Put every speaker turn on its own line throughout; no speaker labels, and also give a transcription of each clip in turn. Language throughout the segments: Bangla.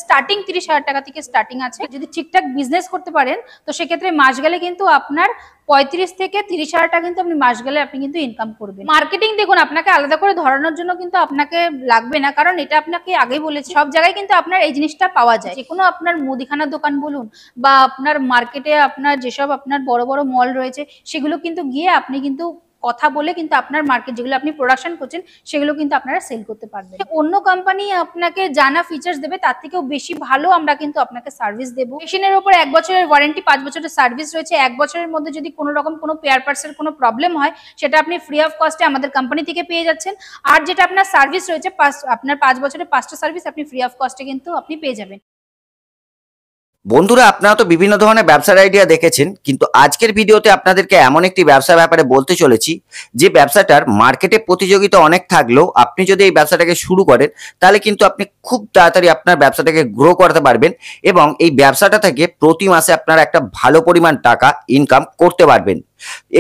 স্টার্টিং 30,000 টাকা থেকে স্টার্টিং আছে। যদি ঠিকঠাক বিজনেস করতে পারেন তো সেক্ষেত্রে মাস গেলে কিন্তু আপনার 35 থেকে 30,000 টাকা কিন্তু আপনি মাস গেলে আপনি কিন্তু ইনকাম করবেন। মার্কেটিং দেখুন আপনাকে আলাদা করে ধরানোর জন্য কিন্তু আপনাকে লাগবে না, কারণ এটা আপনাকে আগেই বলেছি সব জায়গায় কিন্তু আপনার এই জিনিসটা পাওয়া যায়। যে কোনো আপনার মুদিখানার দোকান বলুন বা আপনার মার্কেটে আপনার যেসব আপনার বড় বড় মল রয়েছে সেগুলো কিন্তু গিয়ে আপনি কিন্তু কথা বলে কিন্তু আপনার মার্কেট যেগুলো আপনি প্রোডাকশন করছেন সেগুলো কিন্তু আপনারা সেল করতে পারবেন। অন্য কোম্পানি আপনাকে জানা ফিচার্স দেবে তার থেকেও বেশি ভালো আমরা কিন্তু আপনাকে সার্ভিস দেবো। মেশিনের উপর 1 বছরের ওয়ারেন্টি, 5 বছরের সার্ভিস রয়েছে। 1 বছরের মধ্যে যদি কোনো রকম কোনো পেয়ার পার্টসের কোনো প্রবলেম হয় সেটা আপনি ফ্রি অফ কস্টে আমাদের কোম্পানি থেকে পেয়ে যাচ্ছেন। আর যেটা আপনার সার্ভিস রয়েছে আপনার 5 বছরের 5টা সার্ভিস আপনি ফ্রি অফ কস্টে কিন্তু আপনি পেয়ে যাবেন।
বন্ধুরা, আপনারা তো বিভিন্ন ধরনের ব্যবসার আইডিয়া দেখেছেন, কিন্তু আজকের ভিডিওতে আপনাদেরকে এমন একটি ব্যবসার ব্যাপারে বলতে চলেছি যে ব্যবসাটার মার্কেটে প্রতিযোগিতা অনেক থাকলেও আপনি যদি এই ব্যবসাটাকে শুরু করেন তাহলে কিন্তু আপনি খুব তাড়াতাড়ি আপনার ব্যবসাটাকে গ্রো করতে পারবেন এবং এই ব্যবসাটা থেকে প্রতি মাসে আপনারা একটা ভালো পরিমাণ টাকা ইনকাম করতে পারবেন।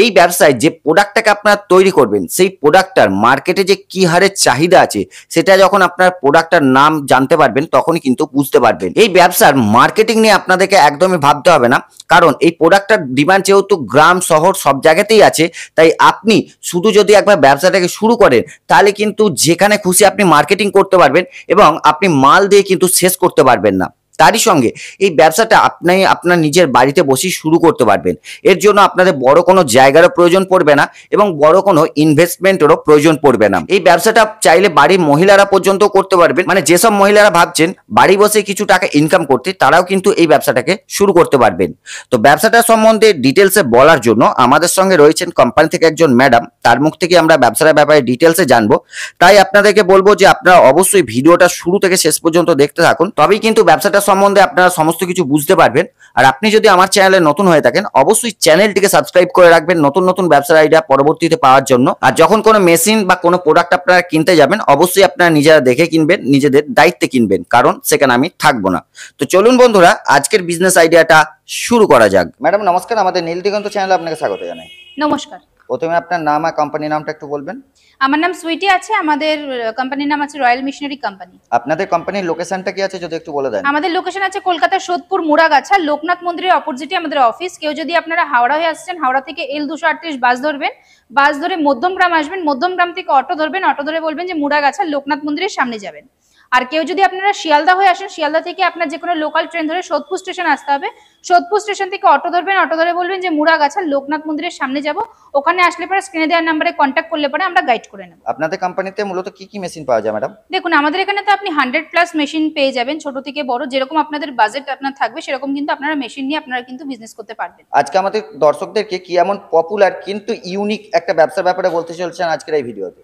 এই ব্যবসায় যে প্রোডাক্টটাকে আপনারা তৈরি করবেন সেই প্রোডাক্টটার মার্কেটে যে কি হারে চাহিদা আছে সেটা যখন আপনার প্রোডাক্টটার নাম জানতে পারবেন তখনই কিন্তু বুঝতে পারবেন। এই ব্যবসার মার্কেটিং নিয়ে আপনাদেরকে একদমই ভাবতে হবে না, কারণ এই প্রোডাক্টটার ডিমান্ড যেহেতু গ্রাম শহর সব জায়গাতেই আছে, তাই আপনি শুধু যদি একবার ব্যবসাটাকে শুরু করেন তাহলে কিন্তু যেখানে খুশি আপনি মার্কেটিং করতে পারবেন এবং আপনি মাল দিয়ে কিন্তু শেষ করতে পারবেন না। তারই সঙ্গে এই ব্যবসাটা আপনি আপনার নিজের বাড়িতে বসেই শুরু করতে পারবেন। এর জন্য আপনাদের বড় কোনো জায়গারও প্রয়োজন পড়বে না এবং বড় কোনো ইনভেস্টমেন্টেরও প্রয়োজন পড়বে না। এই ব্যবসাটা চাইলে বাড়ির মহিলারা পর্যন্ত করতে পারবেন। মানে যেসব মহিলারা ভাবছেন বাড়ি বসে কিছু টাকা ইনকাম করতে, তারাও কিন্তু এই ব্যবসাটাকে শুরু করতে পারবেন। তো ব্যবসাটা সম্বন্ধে ডিটেলসে বলার জন্য আমাদের সঙ্গে রয়েছেন কোম্পানি থেকে একজন ম্যাডাম, তার মুখ থেকে আমরা ব্যবসার ব্যাপারে ডিটেলসে জানবো। তাই আপনাদেরকে বলবো যে আপনারা অবশ্যই ভিডিওটা শুরু থেকে শেষ পর্যন্ত দেখতে থাকুন, তবেই কিন্তু ব্যবসাটা সম্বন্ধে আপনারা সমস্ত কিছু বুঝতে পারবেন। আর আপনি যদি আমার চ্যানেলে নতুন হয়ে থাকেন অবশ্যই চ্যানেলটিকে সাবস্ক্রাইব করে রাখবেন নতুন নতুন ব্যবসার আইডিয়া পরবর্তীতে পাওয়ার জন্য। আর যখন কোনো মেশিন বা কোনো প্রোডাক্ট আপনারা কিনতে যাবেন অবশ্যই আপনারা নিজেরা দেখে কিনবেন, নিজেদের দায়িত্বে কিনবেন, কারণ সেখানে আমি থাকবো না। তো চলুন বন্ধুরা, আজকের বিজনেস আইডিয়াটা শুরু করা যাক। ম্যাডাম নমস্কার, আমাদের নীলদিগন্ত চ্যানেলে আপনাকে স্বাগত জানাই।
নমস্কার।
প্রথমে আপনার নাম আর কোম্পানির নামটা একটু বলবেন।
আমার নাম সুইটি আছে, আমাদের কোম্পানির নাম আছে রয়্যাল মিশনারি কোম্পানি।
আপনাদের কোম্পানির লোকেশনটা কি আছে যদি একটু বলে দেন।
আমাদের লোকেশন আছে কলকাতার সোদপুর মুড়াগাছা, লোকনাথ মন্দিরের অপোজিটে আমাদের অফিস। কেউ যদি আপনারা হাওড়া হয়ে আসছেন, হাওড়া থেকে L238 বাস ধরবেন, বাস ধরে মধ্যমগ্রাম আসবেন, মধ্যমগ্রাম থেকে অটো ধরবেন, অটো ধরে বলবেন যে মুড়াগাছা লোকনাথ মন্দিরের সামনে যাবেন। আর কেউ যদি আপনারা শিয়ালদা হয়ে আসেন, শিয়ালদা থেকে আপনার যে কোনো লোকাল ট্রেন ধরে সোদপুর স্টেশন আসতে হবে, সোদপুর স্টেশন থেকে অটো ধরবেন, অটো ধরে বলবেন যে মুড়াগাছা লোকনাথ মন্দিরের সামনে যাব। ওখানে আসলে পরে স্ক্রিনে দেওয়ার নাম্বারে কন্ট্যাক্ট করলে পরে আমরা গাইড করে নেব।
আপনাদের কোম্পানিতে মূলত কি কি মেশিন পাওয়া যায় ম্যাডাম?
দেখুন আমাদের এখানে তো আপনি 100+ মেশিন পেয়ে যাবেন, ছোট থেকে বড়, যেরকম আপনাদের বাজেট আপনার থাকবে সেরকম কিন্তু আপনারা মেশিন নিয়ে আপনারা কিন্তু বিজনেস করতে পারবেন।
আজকে আমাদের দর্শকদেরকে কি এমন পপুলার কিন্তু ইউনিক একটা ব্যবসার ব্যাপারে বলতে চলছেন আজকের এই ভিডিওতে?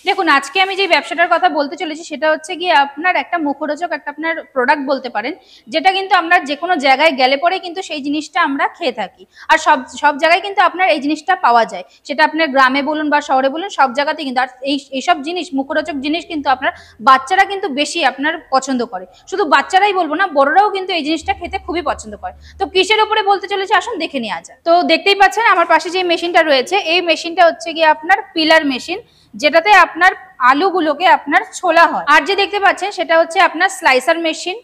দেখুন আজকে আমি যে ব্যবসাটার কথা বলতে চলেছি সেটা হচ্ছে গিয়ে আপনার একটা মুখরোচক একটা আপনার প্রোডাক্ট বলতে পারেন, যেটা কিন্তু আমরা যে কোনো জায়গায় গেলে পরে কিন্তু সেই জিনিসটা আমরা খেয়ে থাকি। আর সব জায়গায় কিন্তু আপনার এই জিনিসটা পাওয়া যায়, সেটা আপনার গ্রামে বলুন বা শহরে বলুন, সব জায়গাতে কিন্তু। আর এইসব জিনিস, মুখরোচক জিনিস কিন্তু আপনার বাচ্চারা কিন্তু বেশি আপনার পছন্দ করে। শুধু বাচ্চারাই বলবো না, বড়রাও কিন্তু এই জিনিসটা খেতে খুবই পছন্দ করে। তো কিসের উপরে বলতে চলেছে আসুন দেখে নেওয়া যায়। তো দেখতেই পাচ্ছেন আমার পাশে যে মেশিনটা রয়েছে, এই মেশিনটা হচ্ছে গিয়ে আপনার পিলার মেশিন, যেটাতে আপনার আলুগুলোকে আপনার ছোলা হয়। আর যে দেখতে পাচ্ছেন সেটা হচ্ছে আপনার স্লাইসার মেশিন।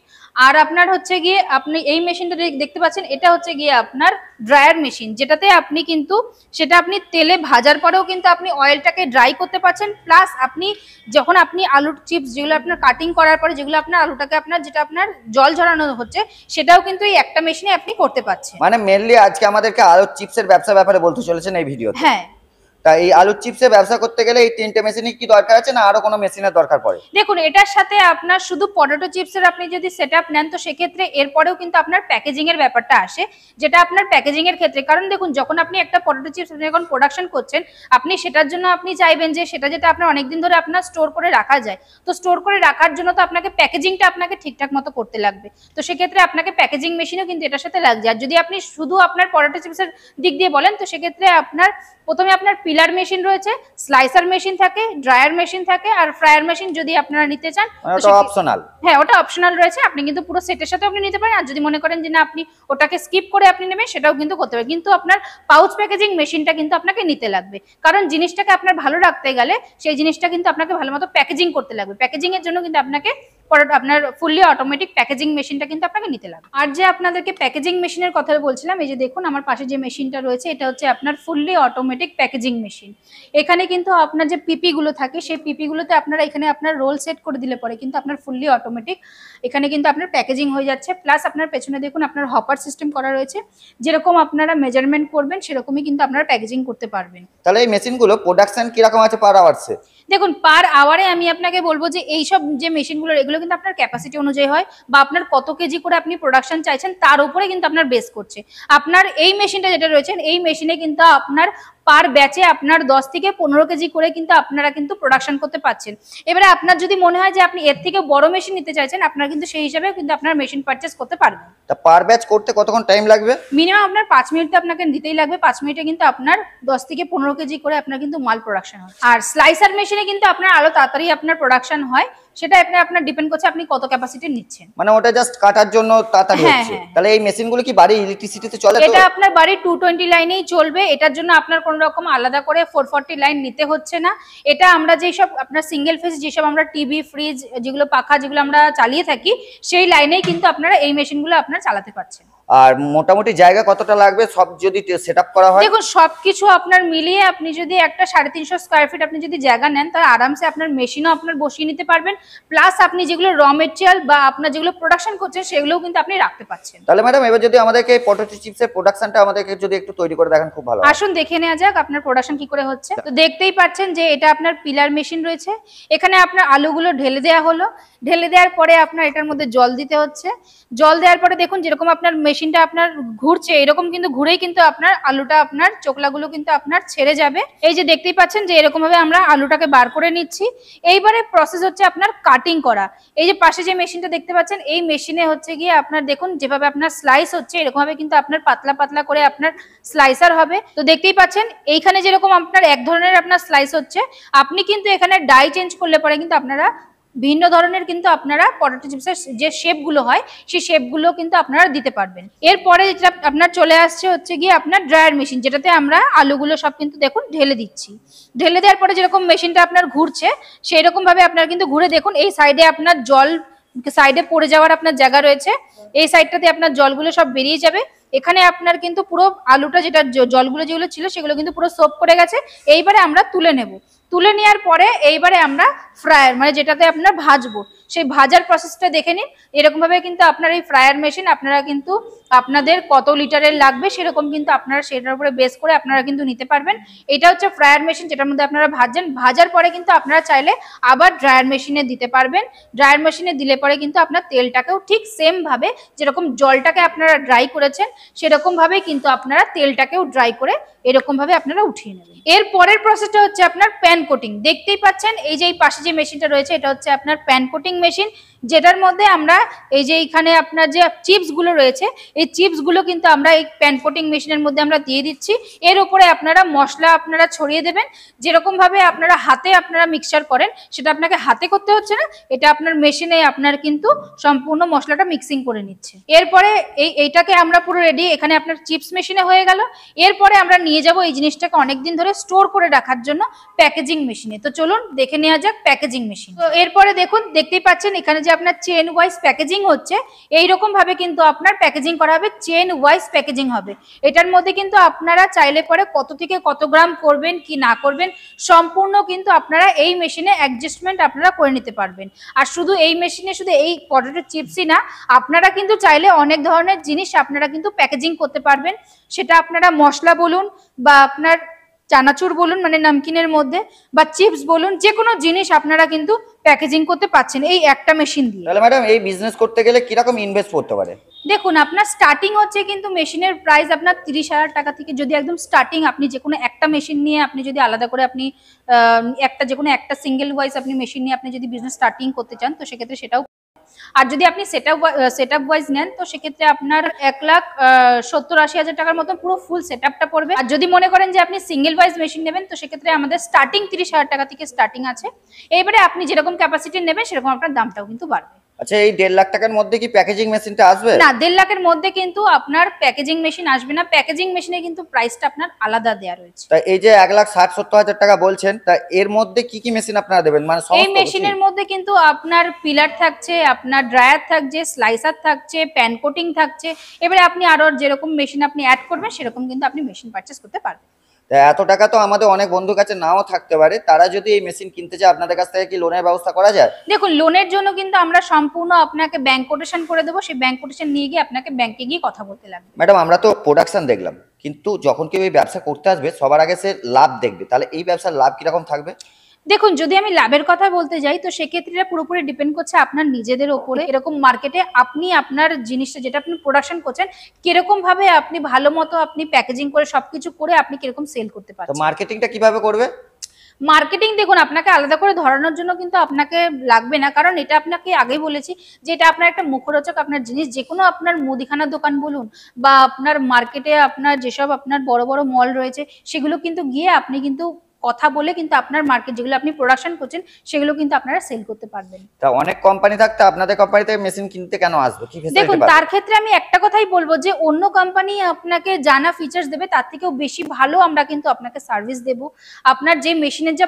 আর আপনার হচ্ছে গিয়ে আপনি এই মেশিনটা দেখতে পাচ্ছেন, এটা হচ্ছে গিয়ে আপনার ড্রায়ার মেশিন, যেটাতে আপনি কিন্তু সেটা আপনি তেলে ভাজার পরেও কিন্তু আপনি অয়েলটাকে ড্রাই করতে পারছেন। প্লাস আপনি যখন আপনি আলুর চিপস যেগুলো আপনার কাটিং করার পরে যেগুলো আপনার আলুটাকে আপনার যেটা আপনার জল ঝরানো হচ্ছে সেটাও কিন্তু এই একটা মেশিনে আপনি করতে পারছেন।
মানে মেনলি আজকে আমাদেরকে আলুর চিপসের ব্যবসার ব্যাপারে বলতে চলেছেন এই ভিডিওতে।
হ্যাঁ,
তা এই আলুর চিপসের ব্যবসা করতে গেলে এই তিনটে মেশিনই কি দরকার আছে না আরো কোনো মেশিনের দরকার পড়ে?
দেখুন এটার সাথে আপনার শুধু পটেটো চিপসের আপনি যদি সেটআপ নেন তো সেক্ষেত্রে এরপরেও কিন্তু আপনার প্যাকেজিং এর ব্যাপারটা আসে, যেটা আপনার প্যাকেজিং এর ক্ষেত্রে। কারণ দেখুন যখন আপনি একটা পটেটো চিপস যখন প্রোডাকশন করছেন, আপনি সেটার জন্য আপনি চাইবেন যে সেটা যেটা আপনার অনেকদিন ধরে আপনার স্টোর করে রাখা যায়। তো স্টোর করে রাখার জন্য তো আপনাকে প্যাকেজিংটা আপনাকে ঠিকঠাক মতো করতে লাগবে। তো সেক্ষেত্রে আপনাকে প্যাকেজিং মেশিনও কিন্তু এটার সাথে লাগছে। আর যদি আপনি শুধু আপনার পটেটো চিপসের দিক দিয়ে বলেন তো সেক্ষেত্রে আপনার প্রথমে আপনার পিলার মেশিন রয়েছে, স্লাইসার মেশিন থাকে, ড্রায়ার মেশিন থাকে, আর ফ্রায়ার মেশিন যদি আপনারা নিতে চান
ওটা অপশনাল।
হ্যাঁ, ওটা অপশনাল রয়েছে, আপনি কিন্তু পুরো সেটের সাথে আপনি নিতে পারেন। আর যদি মনে করেন যে না আপনি ওটাকে স্কিপ করে আপনি নেবেন, সেটাও কিন্তু করতে পারেন। কিন্তু আপনার পাউচ প্যাকেজিং মেশিনটা কিন্তু আপনাকে নিতে লাগবে, কারণ জিনিসটাকে আপনার ভালো রাখতে গেলে সেই জিনিসটা কিন্তু আপনাকে ভালো মতো প্যাকেজিং করতে লাগবে। প্যাকেজিং এর জন্য কিন্তু আপনাকে আপনার ফুললি অটোমেটিক প্যাকেজিং মেশিনটা কিন্তু আপনাকে নিতে লাগবে। আর যে আপনাদেরকে প্যাকেজিং মেশিনের কথা বলছিলাম, এই যে দেখুন আমার পাশে যে মেশিনটা রয়েছে, এটা হচ্ছে আপনার ফুললি অটোমেটিক প্যাকেজিং মেশিন। এখানে কিন্তু আপনার যে পিপি গুলো থাকে, সেই পিপি গুলোতে আপনারা এখানে আপনার রোল সেট করে দিলে পরে কিন্তু আপনার ফুললি অটোমেটিক এখানে কিন্তু আপনার প্যাকেজিং হয়ে যাচ্ছে। প্লাস আপনার পেছনে দেখুন আপনার হপার সিস্টেম করা রয়েছে, যেরকম আপনারা মেজারমেন্ট করবেন সেরকমই কিন্তু আপনারা প্যাকেজিং করতে পারবেন।
তাহলে এই মেশিনগুলো প্রোডাকশন কিরকম আছে পার আওয়ার্সে?
দেখুন পার আওয়ারে আমি আপনাকে বলবো যে এইসব যে মেশিনগুলো এগুলো কিন্তু আপনার ক্যাপাসিটি অনুযায়ী হয়, বা আপনার কত কেজি করে আপনি প্রোডাকশন চাইছেন তার উপরে কিন্তু আপনার বেস করছে। আপনার এই মেশিনটা যেটা রয়েছে, এই মেশিনে কিন্তু আপনার পার ব্যাচে আপনার 10 থেকে 15 কেজি করে কিন্তু আপনারা কিন্তু প্রোডাকশন করতে পারছেন। এবারে আপনার যদি মনে হয় যে আপনি এর থেকে বড় মেশিন নিতে চাইছেন, আপনারা কিন্তু সেই হিসাবে কিন্তু আপনার মেশিন পারচেজ করতে পারবেন।
তা পার ব্যাচ করতে কতক্ষণ টাইম লাগবে?
মিনিমাম আপনার 5 মিনিট তো আপনাকে দিতেই লাগবে। 5 মিনিটে কিন্তু আপনার 10 থেকে 15 কেজি করে আপনার কিন্তু মাল প্রোডাকশন হয়। আর স্লাইসার মেশিনে কিন্তু আপনার আরো তাড়াতাড়ি আপনার প্রোডাকশন হয়, সেটা আপনার ডিপেন্ড করছে আপনি কত ক্যাপাসিটি নিচ্ছেন।
মানে ওটা জাস্ট কাটার জন্য তাড়াতাড়ি হচ্ছে। তাহলে এই মেশিনগুলো কি বাড়ি ইলেকট্রিসিটিতে চলে? তো
এটা আপনার বাড়ি 220 লাইনেই চলবে। এটার জন্য আপনার কোনো রকম আলাদা করে 440 লাইন নিতে হচ্ছে না। এটা আমরা যেসব আপনার সিঙ্গেল ফেজ যেসব আমরা টিভি, ফ্রিজ, যেগুলো পাখা যেগুলো আমরা চালিয়ে থাকি, সেই লাইনেই কিন্তু আপনারা এই মেশিনগুলো আপনারা চালাতে পারছেন।
আর মোটামুটি জায়গা কতটা লাগবে সব যদি সেটআপ করা হয়?
দেখুন সবকিছু আপনার মিলিয়ে আপনি যদি একটা 350 স্কয়ার ফিট আপনি যদি জায়গা নেন, তাহলে আরামসে আপনার মেশিনও আপনার বসিয়ে নিতে পারবেন। প্লাস আপনি যেগুলো র মেটেরিয়াল বা আপনার যেগুলো প্রোডাকশন করছেন সেগুলোও কিন্তু আপনি রাখতে পারছেন।
তাহলে ম্যাডাম এবার যদি আমাদেরকে পটেটো চিপসের প্রোডাকশনটা আমাদেরকে যদি একটু তৈরি করে দেখান খুব ভালো হয়।
আসুন দেখে নেওয়া যাক আপনার প্রোডাকশন কি করে হচ্ছে। তো দেখতেই পাচ্ছেন যে এটা আপনার পিলার মেশিন রয়েছে। এখানে আপনার আলুগুলো ঢেলে দেওয়া হলো। ঢেলে দেওয়ার পরে আপনার এটার মধ্যে জল দিতে হচ্ছে। জল দেওয়ার পরে দেখুন যেরকম আপনার মেশিনটা আপনার ঘুরছে, এরকম কিন্তু ঘুরেই কিন্তু আপনার আলুটা আপনার চোকলাগুলো কিন্তু আপনার ছেড়ে যাবে। এই যে দেখতেই পাচ্ছেন যে এরকম ভাবে আমরা আলুটাকে বার করে নিচ্ছি। এইবারে প্রসেস হচ্ছে আপনার কাটিং করা। এই যে পাশে যে মেশিনটা দেখতে পাচ্ছেন, এই মেশিনে হচ্ছে গিয়ে আপনার দেখুন যেভাবে আপনার স্লাইস হচ্ছে, এরকম ভাবে কিন্তু আপনার পাতলা পাতলা করে আপনার স্লাইসার হবে। তো দেখতেই পাচ্ছেন এইখানে যেরকম আপনার এক ধরনের আপনার স্লাইস হচ্ছে, আপনি কিন্তু এখানে ডাই চেঞ্জ করলে পরে কিন্তু আপনারা ভিন্ন ধরনের কিন্তু আপনারা পটেটো চিপসের যে শেপগুলো হয় সেই শেপগুলো কিন্তু আপনারা দিতে পারবেন। এরপরে যেটা আপনার চলে আসছে হচ্ছে গিয়ে আপনার ড্রায়ার মেশিন, যেটাতে আমরা আলুগুলো সব কিন্তু দেখুন ঢেলে দিচ্ছি। ঢেলে দেওয়ার পরে যেরকম মেশিনটা আপনার ঘুরছে, সেই রকম ভাবে আপনার কিন্তু ঘুরে দেখুন এই সাইডে আপনার জল সাইডে পড়ে যাওয়ার আপনার জায়গা রয়েছে, এই সাইডটাতে আপনার জলগুলো সব বেরিয়ে যাবে। এখানে আপনার কিন্তু পুরো আলুটা যেটা জলগুলো যেগুলো ছিল সেগুলো কিন্তু পুরো সোপ করে গেছে। এইবারে আমরা তুলে নেব। তুলে নেওয়ার পরে এইবারে আমরা ফ্রায়ার মানে যেটাতে আপনার ভাজবো, সেই ভাজার প্রসেসটা দেখে নিন। এরকম ভাবে কিন্তু আপনার এই ফ্রায়ার মেশিন আপনারা কিন্তু আপনাদের কত লিটারের লাগবে সেরকম কিন্তু আপনারা সেটার উপরে বেস করে আপনারা কিন্তু নিতে পারবেন। এটা হচ্ছে ফ্রায়ার মেশিন যেটার মধ্যে আপনারা ভাজেন। ভাজার পরে কিন্তু আপনারা চাইলে আবার ড্রায়ার মেশিনে দিতে পারবেন। ড্রায়ার মেশিনে দিলে পরে কিন্তু আপনার তেলটাকেও ঠিক সেম ভাবে যেরকম জলটাকে আপনারা ড্রাই করেছেন সেরকম ভাবে কিন্তু আপনারা তেলটাকেও ড্রাই করে এরকম ভাবে আপনারা উঠিয়ে নেবেন। এর পরের প্রসেসটা হচ্ছে আপনার প্যান কোটিং। দেখতেই পাচ্ছেন এই যে এই পাশে যে মেশিনটা রয়েছে এটা হচ্ছে আপনার প্যান কোটিং মেশিন, যেটার মধ্যে আমরা এই যে এখানে আপনার যে চিপস গুলো রয়েছে এই চিপস গুলো কিন্তু আমরা এই প্যান কোটিং মেশিনের মধ্যে আমরা দিয়ে দিচ্ছি। এর উপরে আপনারা মশলা আপনারা ছড়িয়ে দেবেন। যেরকম ভাবে আপনারা হাতে আপনারা মিক্সচার করেন সেটা আপনাকে হাতে করতে হচ্ছে না, এটা আপনার মেশিনে আপনার কিন্তু সম্পূর্ণ মশলাটা মিক্সিং করে নিচ্ছে। এরপরে এইটাকে আমরা পুরো রেডি। এখানে আপনার চিপস মেশিনে হয়ে গেল। এরপরে আমরা নিয়ে যাব এই জিনিসটাকে অনেকদিন ধরে স্টোর করে রাখার জন্য প্যাকেজিং মেশিনে। তো চলুন দেখে নেওয়া যাক প্যাকেজিং মেশিন। তো এরপরে দেখুন দেখতেই পাচ্ছেন এখানে যে আপনার চেন ওয়াইজ প্যাকেজিং হচ্ছে, এইরকম ভাবে কিন্তু আপনার প্যাকেজিং করা হবে, চেন ওয়াইজ প্যাকেজিং হবে। এটার মধ্যে কিন্তু আপনারা চাইলে পরে কত থেকে কত গ্রাম করবেন কি না করবেন সম্পূর্ণ কিন্তু আপনারা এই মেশিনে অ্যাডজাস্টমেন্ট আপনারা করে নিতে পারবেন। আর শুধু এই মেশিনে শুধু এই পটেটো চিপসই না, আপনারা কিন্তু চাইলে অনেক ধরনের জিনিস আপনারা কিন্তু প্যাকেজিং করতে পারবেন। সেটা আপনারা মশলা বলুন বা আপনার চানাচুর বলুন মানে নামকিনের মধ্যে, বা চিপস বলুন, যে কোনো জিনিস আপনারা কিন্তু প্যাকেজিং করতে পারছেন এই একটা মেশিন দিয়ে।
তাহলে ম্যাডাম এই বিজনেস করতে গেলে কি রকম ইনভেস্ট করতে পারে?
দেখুন আপনার স্টার্টিং হচ্ছে কিন্তু মেশিনের প্রাইস আপনার 30,000 টাকা থেকে, যদি একদম স্টার্টিং আপনি যে কোনো একটা মেশিন নিয়ে আপনি যদি আলাদা করে আপনি যে কোনো একটা সিঙ্গেল ওয়াইজ আপনি মেশিন নিয়ে আপনি যদি বিজনেস স্টার্টিং করতে চান তো সেক্ষেত্রে সেটাও আর যদি আপনি সেটআপ ওয়াইজ নেন তো সেক্ষেত্রে আপনার 1,70,80,000 টাকার মতো পুরো ফুল সেটআপটা পড়বে। আর যদি মনে করেন যে আপনি সিঙ্গেল ওয়াইজ মেশিন নেবেন তো সেক্ষেত্রে আমাদের স্টার্টিং 30,000 টাকা থেকে স্টার্টিং আছে। এইবারে আপনি যেরকম ক্যাপাসিটি নেবেন সেরকম আপনার দামটাও কিন্তু বাড়বে।
আচ্ছা, এই 1.5 লাখ টাকার মধ্যে কি প্যাকেজিং মেশিনটা আসবে?
না, 1.5 লাখের মধ্যে কিন্তু আপনার প্যাকেজিং মেশিন আসবে না। প্যাকেজিং মেশিনে কিন্তু প্রাইসটা আপনার আলাদা দেয়া রয়েছে।
তাই এই যে 1,60,70,000 টাকা বলছেন, তা এর মধ্যে কি কি মেশিন আপনারা দেবেন? মানে
এই মেশিনের মধ্যে কিন্তু আপনার পিলার থাকছে, আপনার ড্রায়ার থাকছে, স্লাইসার থাকছে, প্যান কোটিং থাকছে। এবারে আপনি আরো যেরকম মেশিন আপনি অ্যাড করবেন সেরকম কিন্তু আপনি মেশিন পারচেজ করতে পারবেন।
এত টাকা তো আমাদের অনেক বন্ধুর কাছে নাও থাকতে পারে, তারা যদি এই মেশিন কিনতে চায় আপনাদের কাছ থেকে কি লোনের ব্যবস্থা করা যায়?
দেখুন, লোনের জন্য কিন্তু আমরা সম্পূর্ণ আপনাকে ব্যাংক কোটেশন করে দেবো। সেই ব্যাংক কোটেশন নিয়ে গিয়ে আপনাকে ব্যাংকে গিয়ে কথা বলতে লাগবে।
ম্যাডাম, আমরা তো প্রোডাকশন দেখলাম, কিন্তু যখন কেউ এই ব্যবসা করতে আসবে সবার আগে সে লাভ দেখবে, তাহলে এই ব্যবসার লাভ কিরকম থাকবে?
দেখুন, যদি আমি লাভের কথা বলতে যাই তো সেক্ষেত্রে পুরোপুরি ডিপেন্ড করছে আপনার নিজেদের ওপরে। এরকম মার্কেটে আপনি আপনার জিনিসটা যেটা আপনি প্রোডাকশন করছেন কিরকম ভাবে আপনি ভালো মতো আপনি প্যাকেজিং করে সবকিছু করে আপনি কিরকম সেল করতে
তো
পারছেন।
মার্কেটিংটা কিভাবে করবে?
মার্কেটিং দেখুন, আপনাকে আলাদা করে ধরানোর জন্য কিন্তু আপনাকে লাগবে না, কারণ এটা আপনাকে আগেই বলেছি যে এটা আপনার একটা মুখরোচক আপনার জিনিস। যে কোনো আপনার মুদিখানার দোকান বলুন বা আপনার মার্কেটে আপনার যেসব আপনার বড় বড় মল রয়েছে সেগুলো কিন্তু গিয়ে আপনি কিন্তু কথা বলে কিন্তু আপনার মার্কেট যেগুলো আপনি প্রোডাকশন করছেন সেগুলো কিন্তু আপনারা সেল করতে পারবেন।
তা অনেক কোম্পানি থাকতে আপনাদের কোম্পানি থেকে মেশিন কিনতে কেন আসবে? কি ফেসিলিটি
দেখুন,
পাবে?
তার ক্ষেত্রে আমি একটা কথাই বলবো যে অন্য কোম্পানি আপনাকে জানা ফিচার্স দেবে তার থেকেও বেশি ভালো আমরা কিন্তু আপনাকে সার্ভিস দেব। আপনার যে মেশিনের যা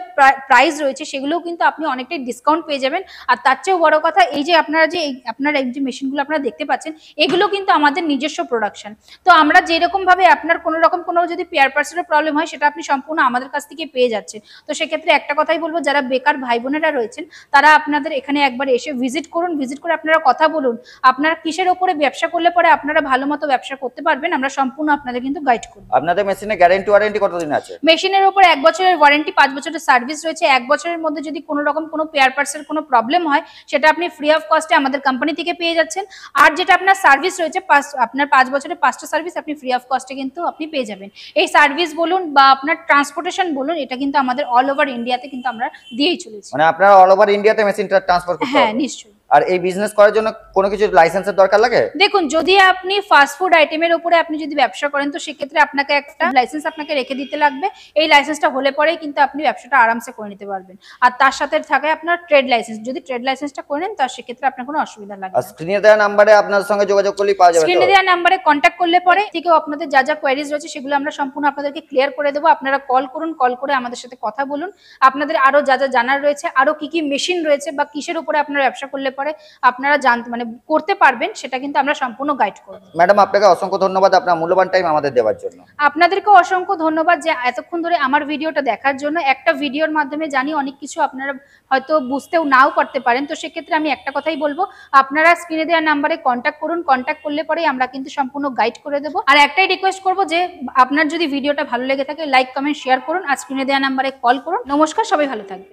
প্রাইস রয়েছে সেগুলোও কিন্তু আপনি অনেকটাই ডিসকাউন্ট পেয়ে যাবেন। আর তার চেয়েও বড় কথা, এই যে আপনারা যে আপনার এই যে মেশিনগুলো আপনারা দেখতে পাচ্ছেন এগুলো কিন্তু আমাদের নিজস্ব প্রোডাকশন। তো আমরা যেরকম ভাবে আপনার কোনো রকম কোনো যদি পেয়ার পার্সেলের প্রবলেম হয় সেটা আপনি সম্পূর্ণ আমাদের কাছ থেকে পেয়ে যাচ্ছেন। তো সেক্ষেত্রে একটা কথাই বলবো, যারা বেকার ভাই বোনেরা রয়েছেন তারা আপনাদের এখানে একবার এসে ভিজিট করুন। ভিজিট করে আপনারা কথা বলুন আপনারা কিসের উপরে ব্যবসা করলে পরে আপনারা ভালো মতো ব্যবসা করতে পারবেন। আমরা সম্পূর্ণ আপনাদের কিন্তু গাইড করব।
আপনাদের মেশিনে গ্যারান্টি ওয়ারেন্টি কতদিন আছে?
মেশিনের উপর 1 বছরের ওয়ারেন্টি, 5 বছরের সার্ভিস রয়েছে। 1 বছরের মধ্যে যদি কোনো রকম কোনো পেয়ার পার্সেল কোনো প্রবলেম হয় সেটা আপনি ফ্রি অফ কস্টে আমাদের কোম্পানি থেকে পেয়ে যাচ্ছেন। আর যেটা আপনার সার্ভিস রয়েছে আপনার 5 বছরের 5টা সার্ভিস আপনি ফ্রি অফ কস্টে কিন্তু আপনি পেয়ে যাবেন। এই সার্ভিস বলুন বা আপনার ট্রান্সপোর্টেশন বলুন, এটা কিন্তু আমাদের অল ওভার ইন্ডিয়াতে কিন্তু আমরা দিয়েই চলেছি।
মানে আপনারা অল ওভার ইন্ডিয়াতে মেশিনটা ট্রান্সফার করতে?
হ্যাঁ, নিশ্চয়ই।
আর এই বিজনেস করার জন্য কোনো কিছু লাইসেন্সের দরকার লাগে?
দেখুন, যদি আপনি ফাস্ট ফুড আইটেমের উপরে আপনি যদি ব্যবসা করেন তো সেক্ষেত্রে আপনাকে একটা লাইসেন্স আপনাকে রেখে দিতে লাগবে। এই লাইসেন্সটা হলে পরেই কিন্তু আপনি ব্যবসাটা আরামসে করে নিতে পারবেন। আর তার সাথে থাকে আপনার ট্রেড লাইসেন্স। যদি ট্রেড লাইসেন্সটা করে নেন তার সেক্ষেত্রে আপনার কোনো অসুবিধা লাগবে
আর
না।
স্ক্রিনে দেওয়া নাম্বারে আপনার সঙ্গে যোগাযোগ করলেই পাওয়া যাবে?
স্ক্রিনে দেওয়া নাম্বারে কন্ট্যাক্ট করলে পরে থেকেও আপনাদের যা যা কোয়ারিজ রয়েছে সেগুলো আমরা সম্পূর্ণ আপনাদেরকে ক্লিয়ার করে দেবো। আপনারা কল করুন, কল করে আমাদের সাথে কথা বলুন। আপনাদের আরো যা যা জানার রয়েছে, আরো কি কি মেশিন রয়েছে বা কিসের উপরে আপনারা ব্যবসা করলে পরে আপনারা জানতে মানে করতে পারবেন সেটা কিন্তু আমরা সম্পূর্ণ গাইড করব।
ম্যাডাম, আপনাকে অসংখ্য ধন্যবাদ আপনার মূল্যবান টাইম আমাদের দেওয়ার জন্য।
আপনাদেরকে অসংখ্য ধন্যবাদ যে এতক্ষণ ধরে আমার ভিডিওটা দেখার জন্য। একটা ভিডিওর মাধ্যমে জানি অনেক কিছু আপনারা হয়তো বুঝতেও নাও পারতে পারেন। তো সেক্ষেত্রে আমি একটা কথাই বলবো, আপনারা স্ক্রিনে দেওয়া নাম্বারে কন্ট্যাক্ট করুন। কন্ট্যাক্ট করলে পরেই আমরা কিন্তু সম্পূর্ণ গাইড করে দেবো। আর একটাই রিকোয়েস্ট করবো যে আপনার যদি ভিডিওটা ভালো লেগে থাকে লাইক কমেন্ট শেয়ার করুন আর স্ক্রিনে দেওয়া নাম্বারে কল করুন। নমস্কার, সবাই ভালো থাকবেন।